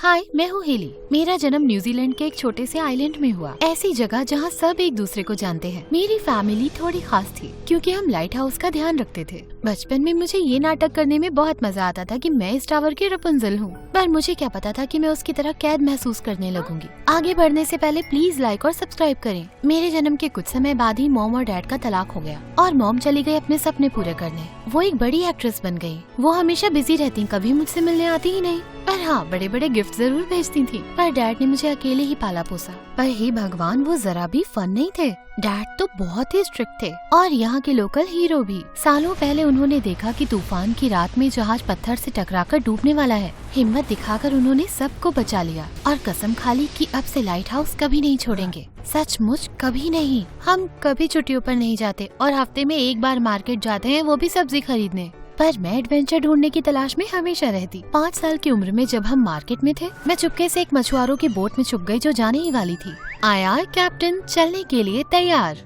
हाय, मैं हूँ हेली। मेरा जन्म न्यूजीलैंड के एक छोटे से आइलैंड में हुआ, ऐसी जगह जहाँ सब एक दूसरे को जानते हैं। मेरी फैमिली थोड़ी खास थी क्योंकि हम लाइट हाउस का ध्यान रखते थे। बचपन में मुझे ये नाटक करने में बहुत मजा आता था कि मैं इस टावर की रपुंजल हूँ, पर मुझे क्या पता था कि मैं उसकी तरह कैद महसूस करने लगूंगी। आगे बढ़ने से पहले प्लीज लाइक और सब्सक्राइब करें। मेरे जन्म के कुछ समय बाद ही मॉम और डैड का तलाक हो गया और मॉम चली गई अपने सपने पूरे करने। वो एक बड़ी एक्ट्रेस बन गई। वो हमेशा बिजी रहती, कभी मुझसे मिलने आती ही नहीं, पर हाँ बड़े बड़े गिफ्ट जरूर भेजती थी। पर डैड ने मुझे अकेले ही पाला पोसा। पर हे भगवान, वो जरा भी फन नहीं थे। डैड तो बहुत ही स्ट्रिक्ट थे और यहाँ के लोकल हीरो भी। सालों पहले उन्होंने देखा कि तूफान की रात में जहाज पत्थर से टकराकर डूबने वाला है। हिम्मत दिखाकर उन्होंने सबको बचा लिया और कसम खा ली कि अब से लाइट हाउस कभी नहीं छोड़ेंगे। सचमुच कभी नहीं। हम कभी छुट्टियों पर नहीं जाते और हफ्ते में एक बार मार्केट जाते हैं, वो भी सब्जी खरीदने। पर मैं एडवेंचर ढूंढने की तलाश में हमेशा रहती। 5 साल की उम्र में जब हम मार्केट में थे, मैं चुपके से एक मछुआरों की बोट में छुप गई जो जाने ही वाली थी। आया कैप्टन, चलने के लिए तैयार।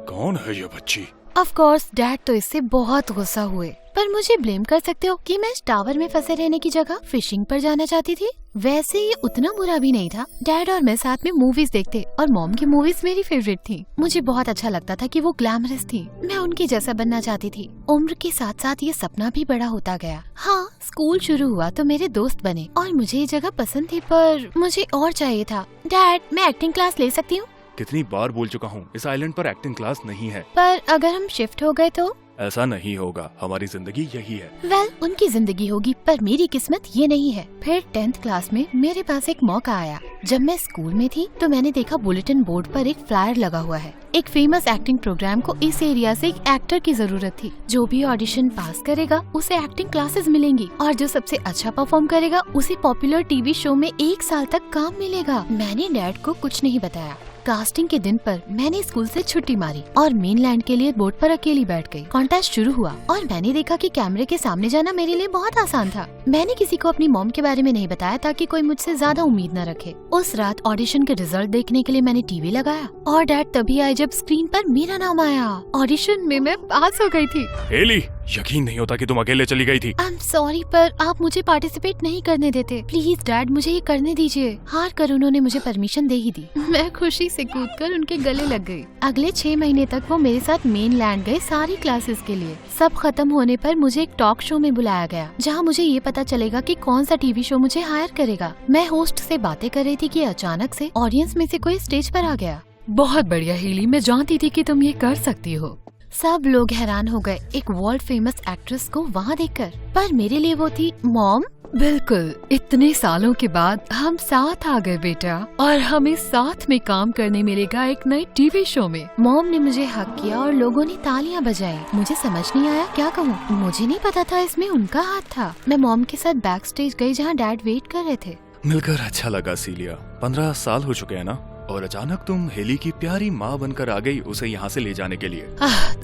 कौन है ये बच्ची? ऑफ कोर्स डैड तो इससे बहुत गुस्सा हुए, पर मुझे ब्लेम कर सकते हो कि मैं इस टावर में फंसे रहने की जगह फिशिंग पर जाना चाहती थी। वैसे ये उतना बुरा भी नहीं था। डैड और मैं साथ में मूवीज देखते और मॉम की मूवीज मेरी फेवरेट थी। मुझे बहुत अच्छा लगता था कि वो ग्लैमरस थी। मैं उनकी जैसा बनना चाहती थी। उम्र के साथ साथ ये सपना भी बड़ा होता गया। हाँ, स्कूल शुरू हुआ तो मेरे दोस्त बने और मुझे ये जगह पसंद थी, पर मुझे और चाहिए था। डैड, मैं एक्टिंग क्लास ले सकती हूँ? कितनी बार बोल चुका हूँ, इस आइलैंड पर एक्टिंग क्लास नहीं है। पर अगर हम शिफ्ट हो गए तो? ऐसा नहीं होगा, हमारी जिंदगी यही है। वेल, उनकी जिंदगी होगी, पर मेरी किस्मत ये नहीं है। फिर 10th क्लास में मेरे पास एक मौका आया। जब मैं स्कूल में थी तो मैंने देखा बुलेटिन बोर्ड पर एक फ्लायर लगा हुआ है। एक फेमस एक्टिंग प्रोग्राम को इस एरिया से एक एक्टर की जरूरत थी। जो भी ऑडिशन पास करेगा उसे एक्टिंग क्लासेस मिलेंगी और जो सबसे अच्छा परफॉर्म करेगा उसे पॉपुलर टीवी शो में 1 साल तक काम मिलेगा। मैंने डैड को कुछ नहीं बताया। कास्टिंग के दिन पर मैंने स्कूल से छुट्टी मारी और मेनलैंड के लिए बोट पर अकेली बैठ गई। कॉन्टेस्ट शुरू हुआ और मैंने देखा कि कैमरे के सामने जाना मेरे लिए बहुत आसान था। मैंने किसी को अपनी मॉम के बारे में नहीं बताया ताकि कोई मुझसे ज्यादा उम्मीद न रखे। उस रात ऑडिशन के रिजल्ट देखने के लिए मैंने टीवी लगाया और डैड तभी आए जब स्क्रीन पर मेरा नाम आया। ऑडिशन में मैं पास हो गई थी। हेली, यकीन नहीं होता कि तुम अकेले चली गई थी। आई एम सॉरी, पर आप मुझे पार्टिसिपेट नहीं करने देते। प्लीज डैड, मुझे ये करने दीजिए। हार कर उन्होंने मुझे परमिशन दे ही दी। मैं खुशी से कूदकर उनके गले लग गई। अगले 6 महीने तक वो मेरे साथ मेनलैंड गए सारी क्लासेस के लिए। सब खत्म होने पर मुझे एक टॉक शो में बुलाया गया जहाँ मुझे ये पता चलेगा कि कौन सा टीवी शो मुझे हायर करेगा। मैं होस्ट से बातें कर रही थी कि अचानक से ऑडियंस में से कोई स्टेज पर आ गया। बहुत बढ़िया हेली, मैं जानती थी कि तुम ये कर सकती हो। सब लोग हैरान हो गए एक वर्ल्ड फेमस एक्ट्रेस को वहाँ देखकर, पर मेरे लिए वो थी मॉम। बिल्कुल, इतने सालों के बाद हम साथ आ गए बेटा, और हमें साथ में काम करने मिलेगा एक नए टीवी शो में। मॉम ने मुझे हक किया और लोगों ने तालियां बजाई। मुझे समझ नहीं आया क्या कहूँ। मुझे नहीं पता था इसमें उनका हाथ था। मैं मॉम के साथ बैक स्टेज गई जहाँ डैड वेट कर रहे थे। मिलकर अच्छा लगा सीलिया। 15 साल हो चुके हैं ना, और अचानक तुम हेली की प्यारी माँ बनकर आ गई उसे यहाँ से ले जाने के लिए।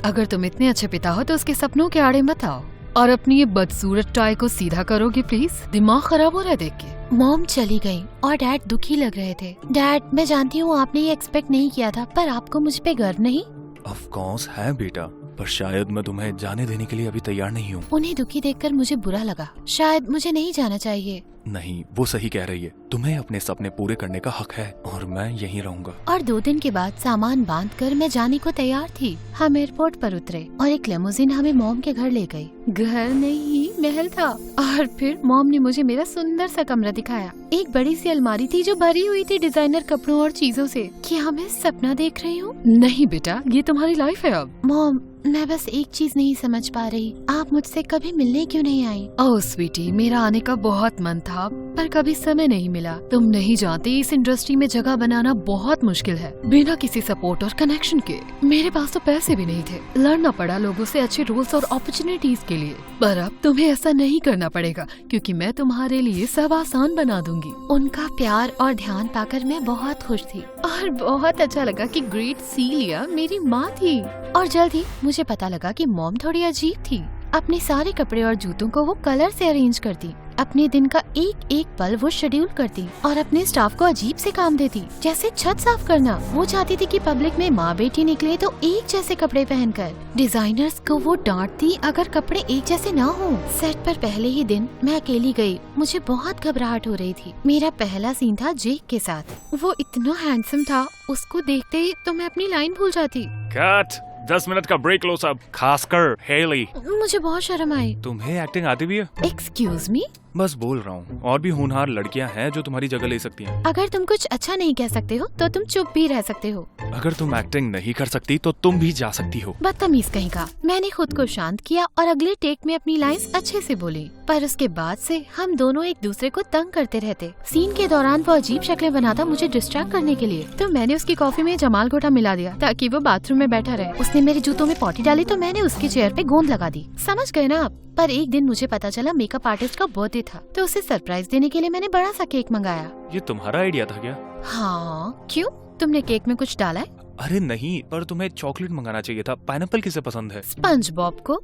अगर तुम इतने अच्छे पिता हो तो उसके सपनों के आड़े मत आओ और अपनी ये बदसूरत टाई को सीधा करोगे प्लीज। दिमाग खराब हो रहा है देख के। मॉम चली गई और डैड दुखी लग रहे थे। डैड, मैं जानती हूँ आपने ये एक्सपेक्ट नहीं किया था, पर आपको मुझ पे गर्व नहीं? ऑफ कोर्स है बेटा, पर शायद मैं तुम्हें जाने देने के लिए अभी तैयार नहीं हूँ। उन्हें दुखी देखकर मुझे बुरा लगा। शायद मुझे नहीं जाना चाहिए। नहीं, वो सही कह रही है। तुम्हें अपने सपने पूरे करने का हक है और मैं यहीं रहूंगा। और 2 दिन के बाद सामान बांधकर मैं जाने को तैयार थी। हम एयरपोर्ट पर उतरे और एक लिमोजिन हमें मॉम के घर ले गई। घर नहीं, महल था। और फिर मॉम ने मुझे मेरा सुंदर सा कमरा दिखाया। एक बड़ी सी अलमारी थी जो भरी हुई थी डिजाइनर कपड़ों और चीजों से। क्या मैं सपना देख रही हूँ? नहीं बेटा, ये तुम्हारी लाइफ है अब। मॉम, मैं बस एक चीज नहीं समझ पा रही, आप मुझसे कभी मिलने क्यों नहीं आई? ओह स्वीटी, मेरा आने का बहुत मन था पर कभी समय नहीं मिला। तुम नहीं जानती, इस इंडस्ट्री में जगह बनाना बहुत मुश्किल है बिना किसी सपोर्ट और कनेक्शन के। मेरे पास तो पैसे भी नहीं थे। लड़ना पड़ा लोगों से अच्छे रोल्स और अपॉर्चुनिटीज के लिए। पर अब तुम्हें ऐसा नहीं करना पड़ेगा क्योंकि मैं तुम्हारे लिए सब आसान बना दूंगी। उनका प्यार और ध्यान पाकर मैं बहुत खुश थी और बहुत अच्छा लगा कि ग्रेट सीलिया मेरी माँ थी। और जल्द ही मुझे पता लगा कि मॉम थोड़ी अजीब थी। अपने सारे कपड़े और जूतों को वो कलर से अरेंज करती। अपने दिन का एक एक पल वो शेड्यूल करती और अपने स्टाफ को अजीब से काम देती, जैसे छत साफ करना। वो चाहती थी कि पब्लिक में माँ बेटी निकले तो एक जैसे कपड़े पहनकर। डिजाइनर्स को वो डांटती अगर कपड़े एक जैसे ना हो। सेट पर पहले ही दिन मैं अकेली गई। मुझे बहुत घबराहट हो रही थी। मेरा पहला सीन था जेक के साथ। वो इतना हैंडसम था, उसको देखते ही तो मैं अपनी लाइन भूल जाती। कट, 10 मिनट का ब्रेक लो सब, खासकर हेली। मुझे बहुत शर्म आई। तुम्हें एक्टिंग आती भी है? Excuse me? बस बोल रहा हूँ, और भी होनहार लड़कियाँ हैं जो तुम्हारी जगह ले सकती हैं। अगर तुम कुछ अच्छा नहीं कह सकते हो तो तुम चुप भी रह सकते हो। अगर तुम एक्टिंग नहीं कर सकती तो तुम भी जा सकती हो। बदतमीज कहीं का। मैंने खुद को शांत किया और अगले टेक में अपनी लाइंस अच्छे से बोली, पर उसके बाद से हम दोनों एक दूसरे को तंग करते रहते। सीन के दौरान वो अजीब शक्लें बनाता मुझे डिस्ट्रैक्ट करने के लिए, तो मैंने उसकी कॉफी में जमाल घोटा मिला दिया ताकि वो बाथरूम में बैठा रहे। उसने मेरे जूतों में पॉटी डाली तो मैंने उसके चेयर पे गोंद लगा दी। समझ गए ना आप? पर एक दिन मुझे पता चला मेकअप आर्टिस्ट का बर्थडे था, तो उसे सरप्राइज देने के लिए मैंने बड़ा सा केक मंगाया। ये तुम्हारा आइडिया था क्या? हाँ, क्यों? तुमने केक में कुछ डाला है? अरे नहीं, पर तुम्हें चॉकलेट मंगाना चाहिए था। पाइनएप्पल किसे पसंद है? स्पंज बॉब को।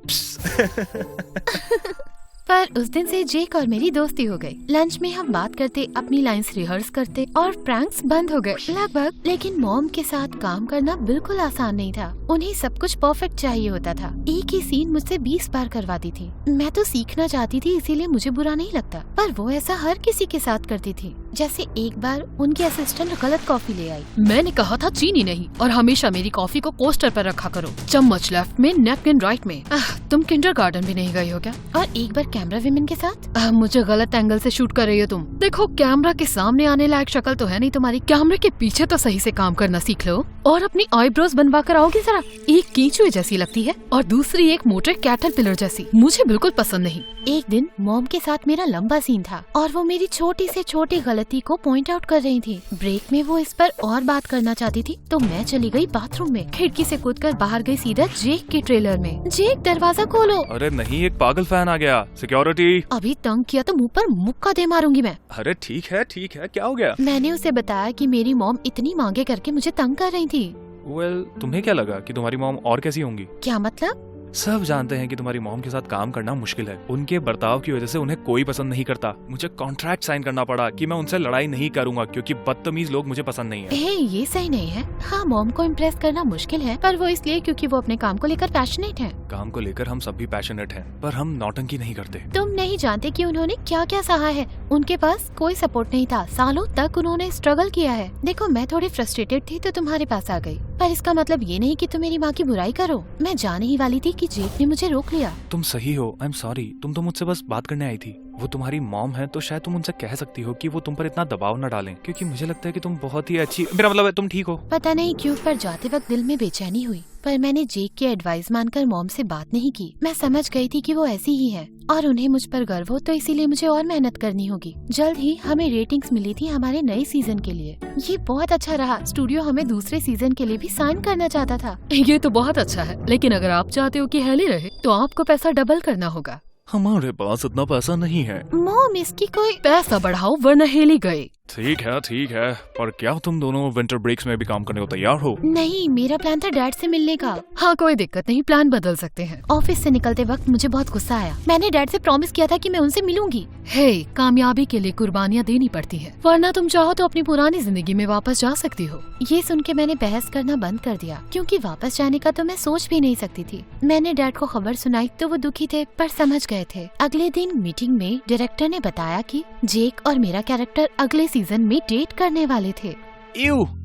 पर उस दिन से जेक और मेरी दोस्ती हो गई। लंच में हम बात करते, अपनी लाइंस रिहर्स करते और प्रैंक्स बंद हो गए लगभग। लेकिन मॉम के साथ काम करना बिल्कुल आसान नहीं था। उन्हें सब कुछ परफेक्ट चाहिए होता था। एक ही सीन मुझसे 20 बार करवाती थी। मैं तो सीखना चाहती थी, इसीलिए मुझे बुरा नहीं लगता, पर वो ऐसा हर किसी के साथ करती थी। जैसे एक बार उनकी असिस्टेंट गलत कॉफी ले आई। मैंने कहा था चीनी नहीं, और हमेशा मेरी कॉफी को पोस्टर पर रखा करो। चम्मच लेफ्ट में, नैपकिन राइट में। तुम किंडरगार्टन भी नहीं गई हो क्या? और एक बार कैमरा विमेन के साथ। मुझे गलत एंगल से शूट कर रही हो तुम। देखो, कैमरा के सामने आने लायक शक्ल तो है नहीं तुम्हारी। कैमरे के पीछे तो सही से काम करना सीख लो। और अपनी आईब्रोज बनवा कर आओगी जरा। एक कीचुए जैसी लगती है और दूसरी एक मोटे कैटरपिलर जैसी। मुझे बिल्कुल पसंद नहीं। एक दिन मॉम के साथ मेरा लंबा सीन था और वो मेरी छोटी से छोटी गलती को पॉइंट आउट कर रही थी। ब्रेक में वो इस पर और बात करना चाहती थी, तो मैं चली गई बाथरूम में। खिड़की से कूदकर बाहर गई सीधा जेक के ट्रेलर में। जेक, दरवाजा खोलो। अरे नहीं, एक पागल फैन आ गया। सिक्योरिटी। अभी तंग किया तो मुंह पर मुक्का दे मारूंगी मैं। अरे ठीक है, क्या हो गया? मैंने उसे बताया कि मेरी मॉम इतनी मांगे करके मुझे तंग कर रही थी। वेल, तुम्हें क्या लगा कि तुम्हारी मॉम और कैसी होंगी? क्या मतलब? सब जानते हैं कि तुम्हारी मॉम के साथ काम करना मुश्किल है। उनके बर्ताव की वजह से उन्हें कोई पसंद नहीं करता। मुझे कॉन्ट्रैक्ट साइन करना पड़ा कि मैं उनसे लड़ाई नहीं करूंगा क्योंकि बदतमीज लोग मुझे पसंद नहीं है। ये सही नहीं है। हाँ, मॉम को इम्प्रेस करना मुश्किल है, पर वो इसलिए क्योंकि वो अपने काम को लेकर पैशनेट है। काम को लेकर हम सब भी पैशनेट हैं, पर हम नौटंकी नहीं करते। तुम नहीं जानते कि उन्होंने क्या क्या सहा है। उनके पास कोई सपोर्ट नहीं था। सालों तक उन्होंने स्ट्रगल किया है। देखो, मैं थोड़ी फ्रस्ट्रेटेड थी तो तुम्हारे पास आ गई, पर इसका मतलब ये नहीं कि तुम मेरी माँ की बुराई करो। मैं जाने ही वाली थी कि जेक ने मुझे रोक लिया। तुम सही हो, आई एम सॉरी। तुम तो मुझसे बस बात करने आई थी। वो तुम्हारी मॉम है तो शायद तुम उनसे कह सकती हो कि वो तुम पर इतना दबाव न डालें, क्योंकि मुझे लगता है कि तुम बहुत ही अच्छी, मेरा मतलब है तुम ठीक हो। पता नहीं क्यों, पर जाते वक्त दिल में बेचैनी हुई। पर मैंने जेक की एडवाइस मानकर मॉम से बात नहीं की। मैं समझ गई थी कि वो ऐसी ही है और उन्हें मुझ पर गर्व हो, तो इसीलिए मुझे और मेहनत करनी होगी। जल्द ही हमें रेटिंग्स मिली थी हमारे नए सीजन के लिए। ये बहुत अच्छा रहा। स्टूडियो हमें दूसरे सीजन के लिए भी साइन करना चाहता था। ये तो बहुत अच्छा है, लेकिन अगर आप चाहते हो कि हेली रहे तो आपको पैसा डबल करना होगा। हमारे पास इतना पैसा नहीं है। मॉम, इसकी कोई पैसा बढ़ाओ वरना हेली गए। ठीक है, पर क्या तुम दोनों विंटर ब्रेक्स में भी काम करने को तैयार हो? नहीं, मेरा प्लान था डैड से मिलने का। हाँ, कोई दिक्कत नहीं, प्लान बदल सकते हैं। ऑफिस से निकलते वक्त मुझे बहुत गुस्सा आया। मैंने डैड से प्रॉमिस किया था कि मैं उनसे मिलूंगी। हे, कामयाबी के लिए कुर्बानियाँ देनी पड़ती हैं, वरना तुम चाहो तो अपनी पुरानी जिंदगी में वापस जा सकती हो। ये सुन के मैंने बहस करना बंद कर दिया, क्योंकि वापस जाने का तो मैं सोच भी नहीं सकती थी। मैंने डैड को खबर सुनाई तो वो दुखी थे, पर समझ गए थे। अगले दिन मीटिंग में डायरेक्टर ने बताया कि जेक और मेरा कैरेक्टर अगले सीजन में डेट करने वाले थे।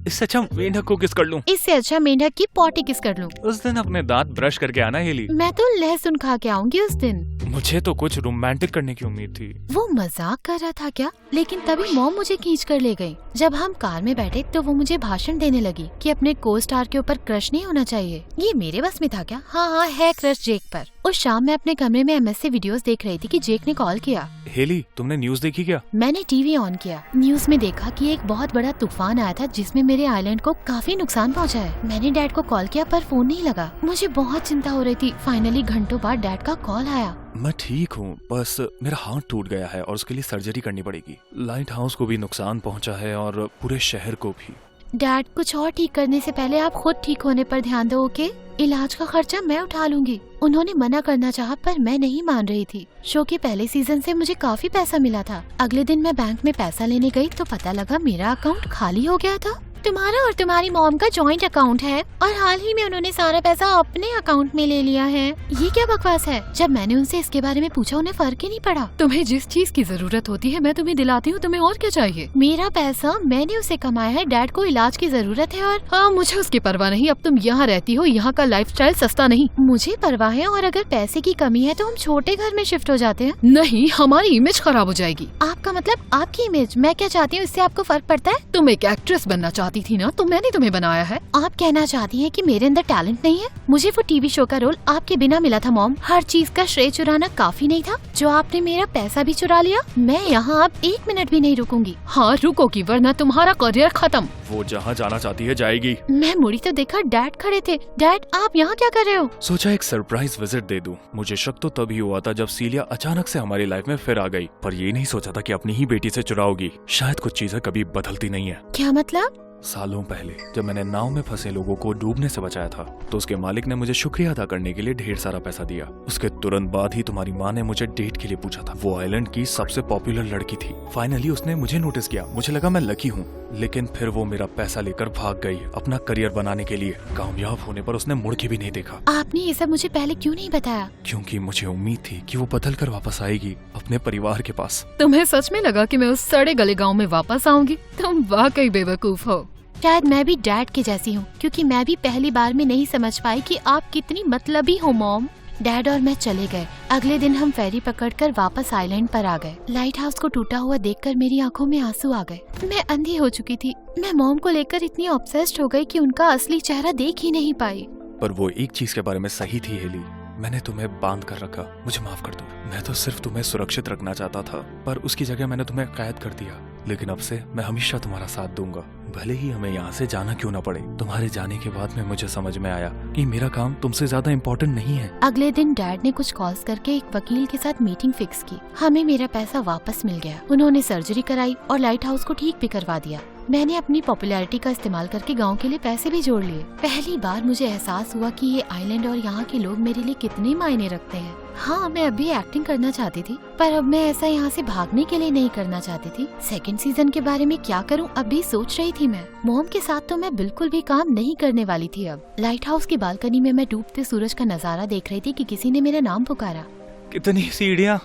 इससे अच्छा मेंढक को किस कर लूं? इससे अच्छा मेंढक की पॉटी किस कर लूं? उस दिन अपने दांत ब्रश करके आना हेली। मैं तो लहसुन खा के आऊंगी उस दिन। मुझे तो कुछ रोमांटिक करने की उम्मीद थी। वो मजाक कर रहा था क्या? लेकिन तभी मॉम मुझे खींच कर ले गई। जब हम कार में बैठे तो वो मुझे भाषण देने लगी कि अपने को स्टार के ऊपर क्रश नहीं होना चाहिए। ये मेरे बस में था क्या? हाँ, है क्रश जेक पर। उस शाम मैं अपने कमरे में एमएससी वीडियोस देख रही थी कि जेक ने कॉल किया। हेली, तुमने न्यूज़ देखी क्या? मैंने टीवी ऑन किया। न्यूज में देखा कि एक बहुत बड़ा तूफान आया था जिसमें मेरे आइलैंड को काफी नुकसान पहुंचा है। मैंने डैड को कॉल किया पर फोन नहीं लगा। मुझे बहुत चिंता हो रही थी। फाइनली घंटों बाद डैड का कॉल आया। मैं ठीक हूँ, बस मेरा हाथ टूट गया है और उसके लिए सर्जरी करनी पड़ेगी। लाइट हाउस को भी नुकसान पहुँचा है और पूरे शहर को भी। डैड, कुछ और ठीक करने से पहले आप खुद ठीक होने पर ध्यान दो, ओके? इलाज का खर्चा मैं उठा लूंगी। उन्होंने मना करना चाहा पर मैं नहीं मान रही थी। शो के पहले सीजन से मुझे काफी पैसा मिला था। अगले दिन मैं बैंक में पैसा लेने गई तो पता लगा मेरा अकाउंट खाली हो गया था। तुम्हारा और तुम्हारी मॉम का जॉइंट अकाउंट है और हाल ही में उन्होंने सारा पैसा अपने अकाउंट में ले लिया है। ये क्या बकवास है? जब मैंने उनसे इसके बारे में पूछा उन्हें फर्क ही नहीं पड़ा। तुम्हें जिस चीज की जरूरत होती है मैं तुम्हें दिलाती हूँ, तुम्हें और क्या चाहिए? मेरा पैसा मैंने उसे कमाया है, डैड को इलाज की जरूरत है और हाँ, मुझे उसकी परवाह नहीं। अब तुम यहाँ रहती हो, यहाँ का लाइफस्टाइल सस्ता नहीं। मुझे परवाह है और अगर पैसे की कमी है तो हम छोटे घर में शिफ्ट हो जाते हैं। नहीं, हमारी इमेज खराब हो जाएगी। आपका मतलब आपकी इमेज? मैं क्या चाहती हूँ इससे आपको फर्क पड़ता है? तुम एक एक्ट्रेस बनना चाहती थी ना, तो मैंने तुम्हें बनाया है। आप कहना चाहती हैं कि मेरे अंदर टैलेंट नहीं है? मुझे वो टीवी शो का रोल आपके बिना मिला था मॉम। हर चीज का श्रेय चुराना काफी नहीं था जो आपने मेरा पैसा भी चुरा लिया। मैं यहाँ अब 1 मिनट भी नहीं रुकूंगी। हाँ रुकोगी, वरना तुम्हारा करियर खत्म। वो जहाँ जाना चाहती है जाएगी। मैं मुड़ी तो देखा डैड खड़े थे। डैड, आप यहाँ क्या कर रहे हो? सोचा एक सरप्राइज विजिट दे दूं। मुझे शक तो तभी हुआ था जब सीलिया अचानक से हमारी लाइफ में फिर आ गई, पर ये नहीं सोचा था कि अपनी ही बेटी से चुराओगी। शायद कुछ चीजें कभी बदलती नहीं है। क्या मतलब? सालों पहले जब मैंने नाव में फंसे लोगों को डूबने से बचाया था तो उसके मालिक ने मुझे शुक्रिया अदा करने के लिए ढेर सारा पैसा दिया। उसके तुरंत बाद ही तुम्हारी माँ ने मुझे डेट के लिए पूछा था। वो आइलैंड की सबसे पॉपुलर लड़की थी। फाइनली उसने मुझे नोटिस किया। मुझे लगा मैं लकी हूँ, लेकिन फिर वो मेरा पैसा लेकर भाग गई अपना करियर बनाने के लिए। कामयाब होने पर उसने मुड़ के भी नहीं देखा। आपने ये सब मुझे पहले क्यों नहीं बताया? क्योंकि मुझे उम्मीद थी कि वो बदल कर वापस आएगी अपने परिवार के पास। तुम्हें सच में लगा कि मैं उस सड़े गले गाँव में वापस आऊंगी? तुम वाकई बेवकूफ हो। शायद मैं भी डैड के जैसी हूँ, क्योंकि मैं भी पहली बार में नहीं समझ पाई कि आप कितनी मतलबी हो मॉम। डैड और मैं चले गए। अगले दिन हम फेरी पकड़कर वापस आइलैंड पर आ गए। लाइट हाउस को टूटा हुआ देखकर मेरी आंखों में आंसू आ गए। मैं अंधी हो चुकी थी। मैं मॉम को लेकर इतनी ऑब्सेस्ड हो गई कि उनका असली चेहरा देख ही नहीं पाई। पर वो एक चीज के बारे में सही थी हेली, मैंने तुम्हें बांध कर रखा। मुझे माफ कर दो। मैं तो सिर्फ तुम्हें सुरक्षित रखना चाहता था, पर उसकी जगह मैंने तुम्हें कैद कर दिया। लेकिन अब से मैं हमेशा तुम्हारा साथ दूंगा, भले ही हमें यहाँ से जाना क्यों न पड़े। तुम्हारे जाने के बाद में मुझे समझ में आया कि मेरा काम तुमसे ज्यादा इम्पोर्टेंट नहीं है। अगले दिन डैड ने कुछ कॉल्स करके एक वकील के साथ मीटिंग फिक्स की। हमें मेरा पैसा वापस मिल गया। उन्होंने सर्जरी कराई और लाइट हाउस को ठीक भी करवा दिया। मैंने अपनी पॉपुलैरिटी का इस्तेमाल करके गांव के लिए पैसे भी जोड़ लिए। पहली बार मुझे एहसास हुआ कि ये आइलैंड और यहाँ के लोग मेरे लिए कितने मायने रखते हैं। हाँ, मैं अभी एक्टिंग करना चाहती थी, पर अब मैं ऐसा यहाँ से भागने के लिए नहीं करना चाहती थी। सेकंड सीजन के बारे में क्या करूँ अभी सोच रही थी मैं। मॉम के साथ तो मैं बिल्कुल भी काम नहीं करने वाली थी। अब लाइट हाउस की बालकनी में मैं डूबते सूरज का नजारा देख रही थी कि किसी ने मेरा नाम पुकारा। कितनी सीढ़ियाँ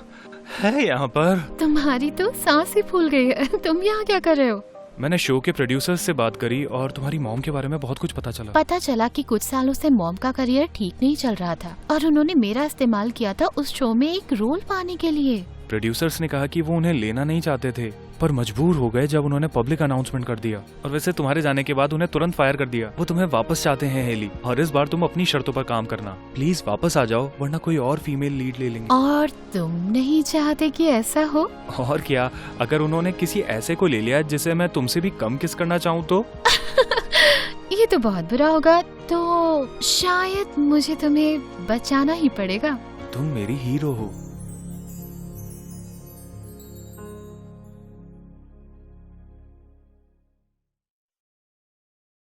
है यहाँ पर। तुम्हारी तो सांस ही फूल गई है। तुम यहाँ क्या कर रहे हो? मैंने शो के प्रोड्यूसर्स से बात करी और तुम्हारी मॉम के बारे में बहुत कुछ पता चला कि कुछ सालों से मॉम का करियर ठीक नहीं चल रहा था और उन्होंने मेरा इस्तेमाल किया था उस शो में एक रोल पाने के लिए। प्रोड्यूसर्स ने कहा कि वो उन्हें लेना नहीं चाहते थे, पर मजबूर हो गए जब उन्होंने पब्लिक अनाउंसमेंट कर दिया। और वैसे तुम्हारे जाने के बाद उन्हें तुरंत फायर कर दिया। वो तुम्हें वापस चाहते हैं हेली, और इस बार तुम अपनी शर्तों पर काम करना। प्लीज वापस आ जाओ, वरना कोई और फीमेल लीड ले लेंगे। और तुम नहीं चाहते कि ऐसा हो? और क्या, अगर उन्होंने किसी ऐसे को ले लिया जिसे मैं तुमसे भी कम किस करना चाहूँ तो? ये तो बहुत बुरा होगा। तो शायद मुझे तुम्हें बचाना ही पड़ेगा। तुम मेरी हीरो हो।